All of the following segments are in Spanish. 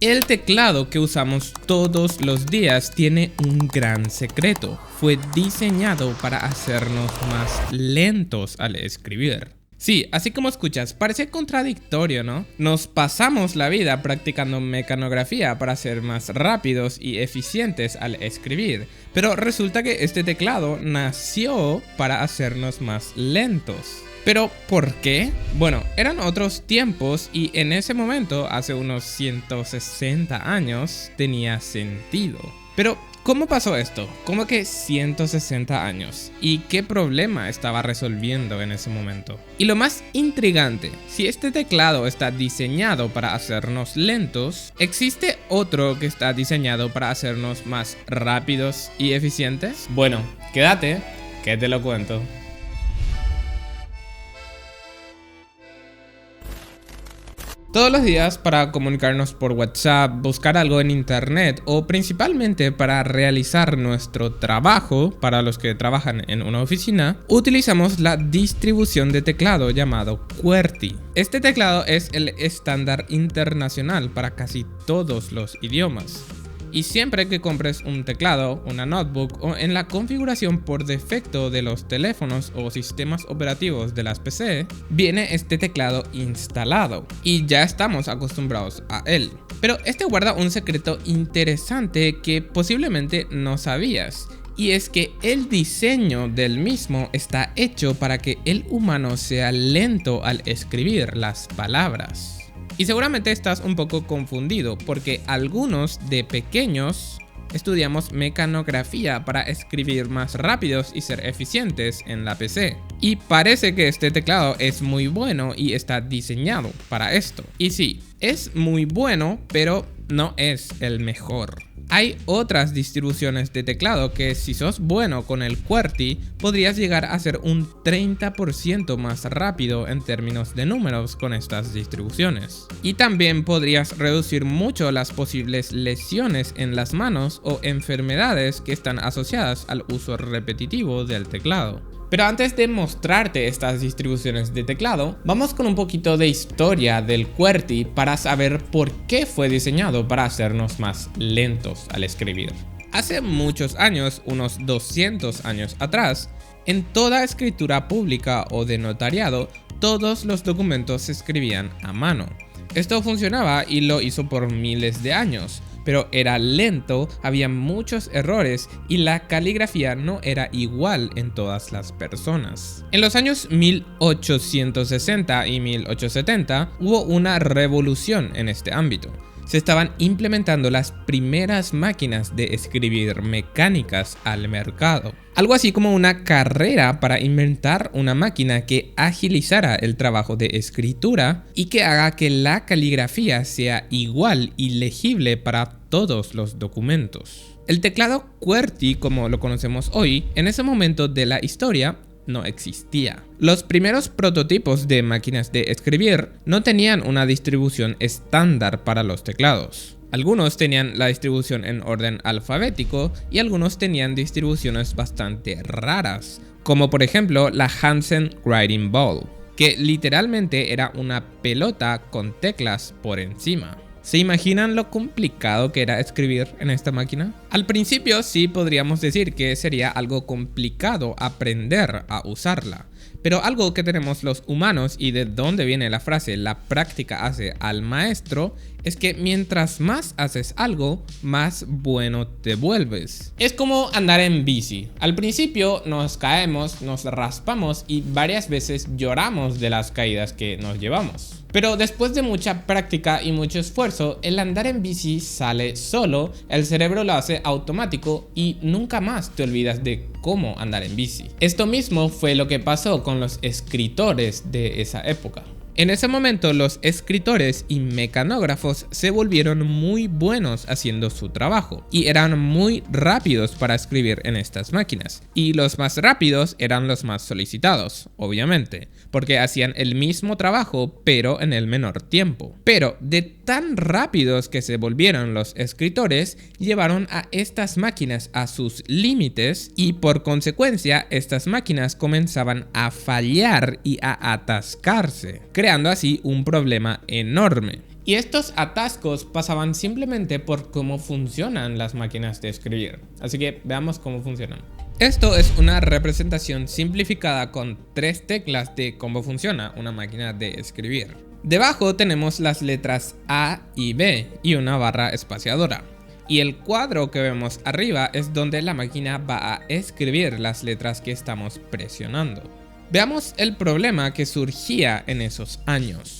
El teclado que usamos todos los días tiene un gran secreto. Fue diseñado para hacernos más lentos al escribir. Sí, así como escuchas, parece contradictorio, ¿no? Nos pasamos la vida practicando mecanografía para ser más rápidos y eficientes al escribir, pero resulta que este teclado nació para hacernos más lentos. ¿Pero por qué? Bueno, eran otros tiempos y en ese momento, hace unos 160 años, tenía sentido. Pero, ¿cómo pasó esto? ¿Cómo que 160 años? ¿Y qué problema estaba resolviendo en ese momento? Y lo más intrigante, si este teclado está diseñado para hacernos lentos, ¿existe otro que está diseñado para hacernos más rápidos y eficientes? Bueno, quédate, que te lo cuento. Todos los días para comunicarnos por WhatsApp, buscar algo en internet o principalmente para realizar nuestro trabajo, para los que trabajan en una oficina, utilizamos la distribución de teclado llamado QWERTY. Este teclado es el estándar internacional para casi todos los idiomas. Y siempre que compres un teclado, una notebook o en la configuración por defecto de los teléfonos o sistemas operativos de las PC, viene este teclado instalado y ya estamos acostumbrados a él. Pero este guarda un secreto interesante que posiblemente no sabías. Y es que el diseño del mismo está hecho para que el humano sea lento al escribir las palabras. Y seguramente estás un poco confundido porque algunos de pequeños estudiamos mecanografía para escribir más rápidos y ser eficientes en la PC. Y parece que este teclado es muy bueno y está diseñado para esto. Y sí, es muy bueno, pero no es el mejor. Hay otras distribuciones de teclado que si sos bueno con el QWERTY podrías llegar a ser un 30% más rápido en términos de números con estas distribuciones. Y también podrías reducir mucho las posibles lesiones en las manos o enfermedades que están asociadas al uso repetitivo del teclado. Pero antes de mostrarte estas distribuciones de teclado, vamos con un poquito de historia del QWERTY para saber por qué fue diseñado para hacernos más lentos al escribir. Hace muchos años, unos 200 años atrás, en toda escritura pública o de notariado, todos los documentos se escribían a mano. Esto funcionaba y lo hizo por miles de años. Pero era lento, había muchos errores y la caligrafía no era igual en todas las personas. En los años 1860 y 1870 hubo una revolución en este ámbito. Se estaban implementando las primeras máquinas de escribir mecánicas al mercado. Algo así como una carrera para inventar una máquina que agilizara el trabajo de escritura y que haga que la caligrafía sea igual y legible para todos los documentos. El teclado QWERTY, como lo conocemos hoy, en ese momento de la historia, no existía. Los primeros prototipos de máquinas de escribir no tenían una distribución estándar para los teclados. Algunos tenían la distribución en orden alfabético y algunos tenían distribuciones bastante raras, como por ejemplo la Hansen Writing Ball, que literalmente era una pelota con teclas por encima. ¿Se imaginan lo complicado que era escribir en esta máquina? Al principio sí podríamos decir que sería algo complicado aprender a usarla, pero algo que tenemos los humanos y de dónde viene la frase "la práctica hace al maestro" es que mientras más haces algo, más bueno te vuelves. Es como andar en bici. Al principio nos caemos, nos raspamos y varias veces lloramos de las caídas que nos llevamos. Pero después de mucha práctica y mucho esfuerzo, el andar en bici sale solo, el cerebro lo hace automático y nunca más te olvidas de cómo andar en bici. Esto mismo fue lo que pasó con los escritores de esa época. En ese momento los escritores y mecanógrafos se volvieron muy buenos haciendo su trabajo y eran muy rápidos para escribir en estas máquinas. Y los más rápidos eran los más solicitados, obviamente, porque hacían el mismo trabajo pero en el menor tiempo. Pero de tan rápidos que se volvieron los escritores, llevaron a estas máquinas a sus límites y por consecuencia estas máquinas comenzaban a fallar y a atascarse, creando así un problema enorme. Y estos atascos pasaban simplemente por cómo funcionan las máquinas de escribir. Así que veamos cómo funcionan. Esto es una representación simplificada con 3 teclas de cómo funciona una máquina de escribir. Debajo tenemos las letras A y B y una barra espaciadora. Y el cuadro que vemos arriba es donde la máquina va a escribir las letras que estamos presionando. Veamos el problema que surgía en esos años.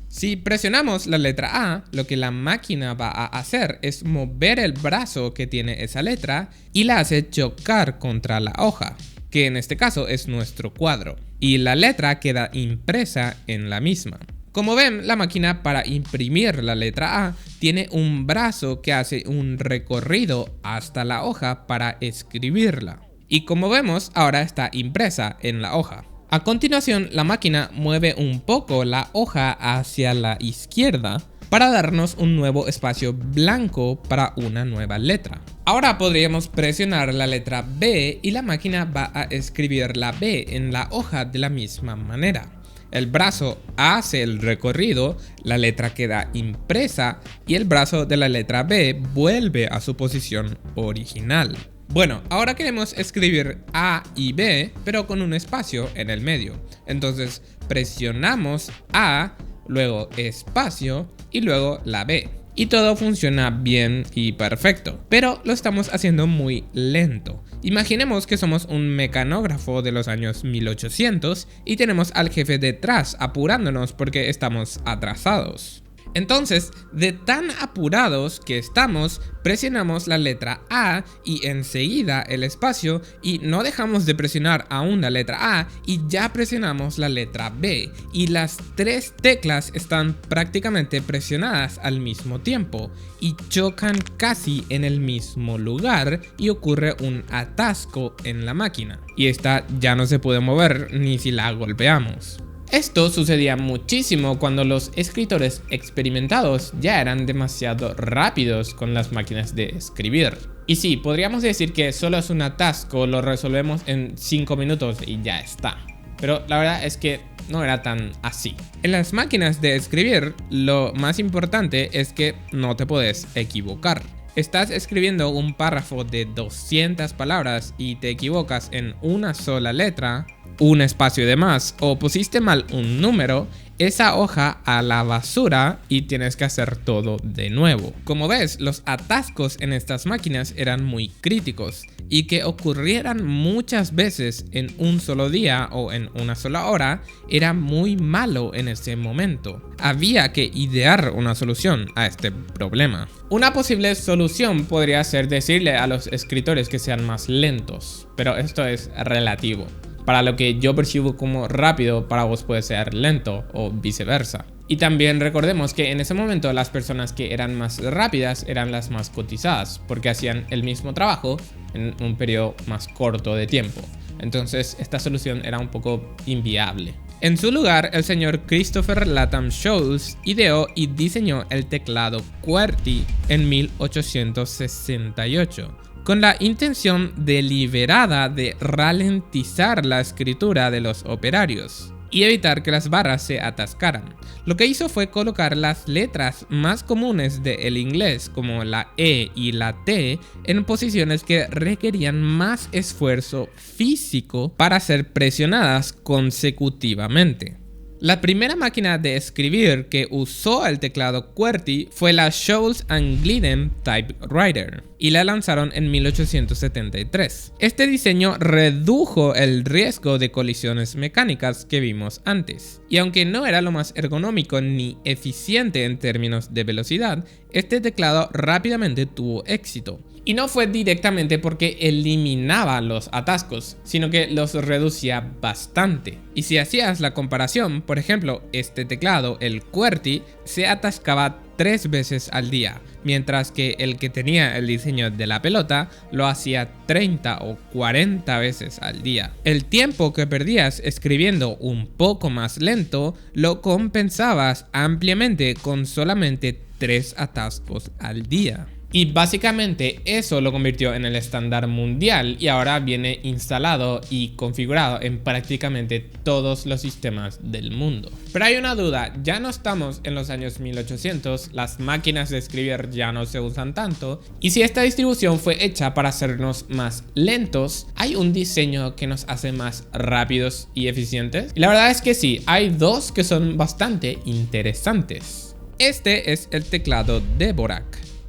Si presionamos la letra A, lo que la máquina va a hacer es mover el brazo que tiene esa letra y la hace chocar contra la hoja, que en este caso es nuestro cuadro, y la letra queda impresa en la misma. Como ven, la máquina para imprimir la letra A tiene un brazo que hace un recorrido hasta la hoja para escribirla. Y como vemos, ahora está impresa en la hoja. A continuación, la máquina mueve un poco la hoja hacia la izquierda para darnos un nuevo espacio blanco para una nueva letra. Ahora podríamos presionar la letra B y la máquina va a escribir la B en la hoja de la misma manera. El brazo hace el recorrido, la letra queda impresa y el brazo de la letra B vuelve a su posición original. Bueno, ahora queremos escribir A y B, pero con un espacio en el medio. Entonces presionamos A, luego espacio y luego la B. Y todo funciona bien y perfecto, pero lo estamos haciendo muy lento. Imaginemos que somos un mecanógrafo de los años 1800 y tenemos al jefe detrás apurándonos porque estamos atrasados. Entonces, de tan apurados que estamos, presionamos la letra A y enseguida el espacio y no dejamos de presionar aún la letra A y ya presionamos la letra B y las 3 teclas están prácticamente presionadas al mismo tiempo y chocan casi en el mismo lugar y ocurre un atasco en la máquina y esta ya no se puede mover ni si la golpeamos. Esto sucedía muchísimo cuando los escritores experimentados ya eran demasiado rápidos con las máquinas de escribir. Y sí, podríamos decir que solo es un atasco, lo resolvemos en 5 minutos y ya está. Pero la verdad es que no era tan así. En las máquinas de escribir, lo más importante es que no te puedes equivocar. Estás escribiendo un párrafo de 200 palabras y te equivocas en una sola letra, un espacio de más o pusiste mal un número, esa hoja a la basura y tienes que hacer todo de nuevo. Como ves, los atascos en estas máquinas eran muy críticos y que ocurrieran muchas veces en un solo día o en una sola hora era muy malo en ese momento. Había que idear una solución a este problema. Una posible solución podría ser decirle a los escritores que sean más lentos, pero esto es relativo. Para lo que yo percibo como rápido, para vos puede ser lento o viceversa. Y también recordemos que en ese momento las personas que eran más rápidas eran las más cotizadas, porque hacían el mismo trabajo en un periodo más corto de tiempo. Entonces esta solución era un poco inviable. En su lugar, el señor Christopher Latham Scholes ideó y diseñó el teclado QWERTY en 1868. Con la intención deliberada de ralentizar la escritura de los operarios y evitar que las barras se atascaran. Lo que hizo fue colocar las letras más comunes del inglés, como la E y la T, en posiciones que requerían más esfuerzo físico para ser presionadas consecutivamente. La primera máquina de escribir que usó el teclado QWERTY fue la Scholes & Glidden Typewriter y la lanzaron en 1873. Este diseño redujo el riesgo de colisiones mecánicas que vimos antes, y aunque no era lo más ergonómico ni eficiente en términos de velocidad, este teclado rápidamente tuvo éxito. Y no fue directamente porque eliminaba los atascos, sino que los reducía bastante. Y si hacías la comparación, por ejemplo, este teclado, el QWERTY, se atascaba 3 veces al día, mientras que el que tenía el diseño de la pelota lo hacía 30 o 40 veces al día. El tiempo que perdías escribiendo un poco más lento lo compensabas ampliamente con solamente 3 atascos al día. Y básicamente eso lo convirtió en el estándar mundial y ahora viene instalado y configurado en prácticamente todos los sistemas del mundo. Pero hay una duda, ya no estamos en los años 1800, las máquinas de escribir ya no se usan tanto, y si esta distribución fue hecha para hacernos más lentos, ¿hay un diseño que nos hace más rápidos y eficientes? Y la verdad es que sí, hay dos que son bastante interesantes. Este es el teclado Dvorak.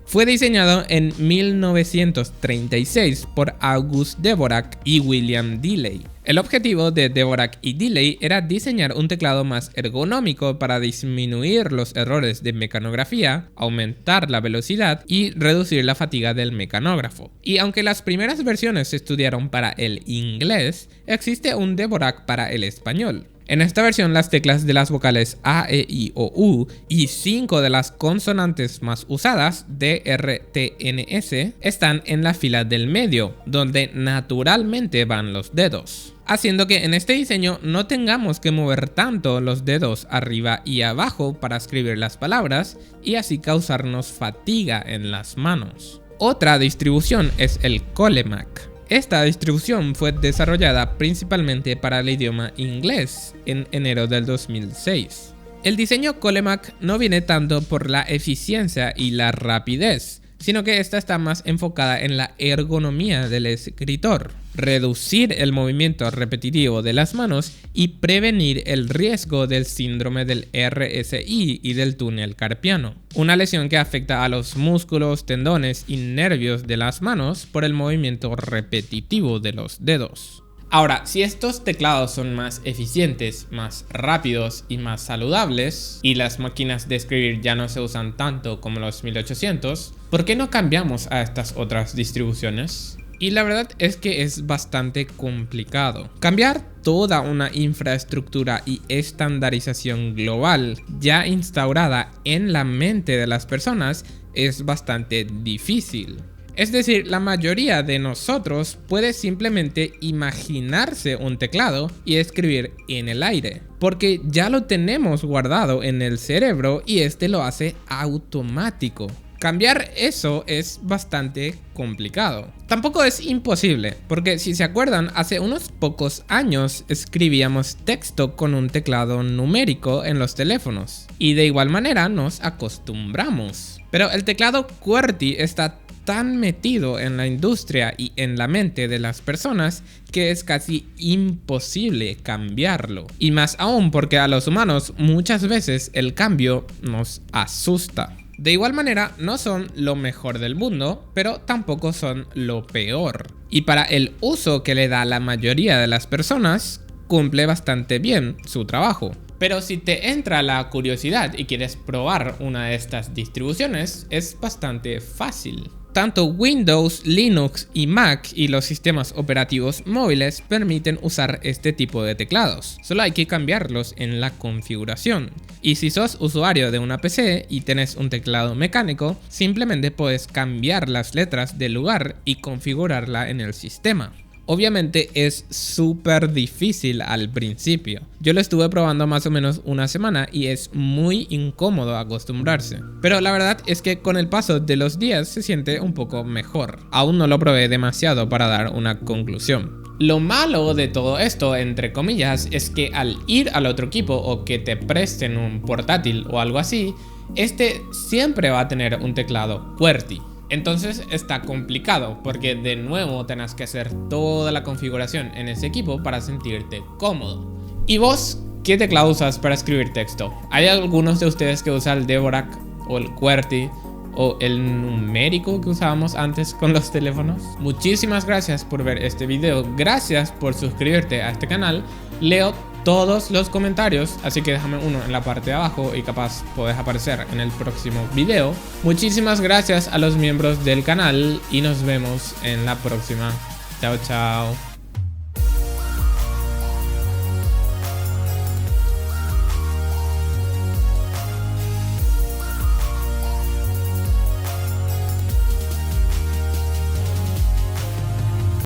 Fue diseñado en 1936 por August Dvorak y William Dealey. El objetivo de Dvorak y Dealey era diseñar un teclado más ergonómico para disminuir los errores de mecanografía, aumentar la velocidad y reducir la fatiga del mecanógrafo. Y aunque las primeras versiones se estudiaron para el inglés, existe un Dvorak para el español. En esta versión las teclas de las vocales A, E, I, O, U y 5 de las consonantes más usadas, D, R, T, N, S, están en la fila del medio, donde naturalmente van los dedos, haciendo que en este diseño no tengamos que mover tanto los dedos arriba y abajo para escribir las palabras y así causarnos fatiga en las manos. Otra distribución es el Colemak. Esta distribución fue desarrollada principalmente para el idioma inglés en enero del 2006. El diseño Colemak no viene tanto por la eficiencia y la rapidez, sino que esta está más enfocada en la ergonomía del escritor, reducir el movimiento repetitivo de las manos y prevenir el riesgo del síndrome del RSI y del túnel carpiano, una lesión que afecta a los músculos, tendones y nervios de las manos por el movimiento repetitivo de los dedos. Ahora, si estos teclados son más eficientes, más rápidos y más saludables, y las máquinas de escribir ya no se usan tanto como los 1800, ¿por qué no cambiamos a estas otras distribuciones? Y la verdad es que es bastante complicado. Cambiar toda una infraestructura y estandarización global ya instaurada en la mente de las personas es bastante difícil. Es decir, la mayoría de nosotros puede simplemente imaginarse un teclado y escribir en el aire, porque ya lo tenemos guardado en el cerebro y este lo hace automático. Cambiar eso es bastante complicado. Tampoco es imposible, porque si se acuerdan, hace unos pocos años escribíamos texto con un teclado numérico en los teléfonos, y de igual manera nos acostumbramos. Pero el teclado QWERTY está tan metido en la industria y en la mente de las personas que es casi imposible cambiarlo. Y más aún porque a los humanos muchas veces el cambio nos asusta. De igual manera, no son lo mejor del mundo, pero tampoco son lo peor. Y para el uso que le da la mayoría de las personas, cumple bastante bien su trabajo. Pero si te entra la curiosidad y quieres probar una de estas distribuciones, es bastante fácil. Tanto Windows, Linux y Mac y los sistemas operativos móviles permiten usar este tipo de teclados. Solo hay que cambiarlos en la configuración. Y si sos usuario de una PC y tenés un teclado mecánico, simplemente puedes cambiar las letras del lugar y configurarla en el sistema. Obviamente es súper difícil al principio. Yo lo estuve probando más o menos una semana y es muy incómodo acostumbrarse. Pero la verdad es que con el paso de los días se siente un poco mejor. Aún no lo probé demasiado para dar una conclusión. Lo malo de todo esto, entre comillas, es que al ir al otro equipo o que te presten un portátil o algo así, este siempre va a tener un teclado QWERTY. Entonces está complicado porque de nuevo tenés que hacer toda la configuración en ese equipo para sentirte cómodo. ¿Y vos qué teclado usas para escribir texto? ¿Hay algunos de ustedes que usan el Dvorak o el QWERTY o el numérico que usábamos antes con los teléfonos? Muchísimas gracias por ver este video, gracias por suscribirte a este canal. Leo todos los comentarios, así que déjame uno en la parte de abajo y capaz podés aparecer en el próximo video. Muchísimas gracias a los miembros del canal y nos vemos en la próxima. Chao, chao.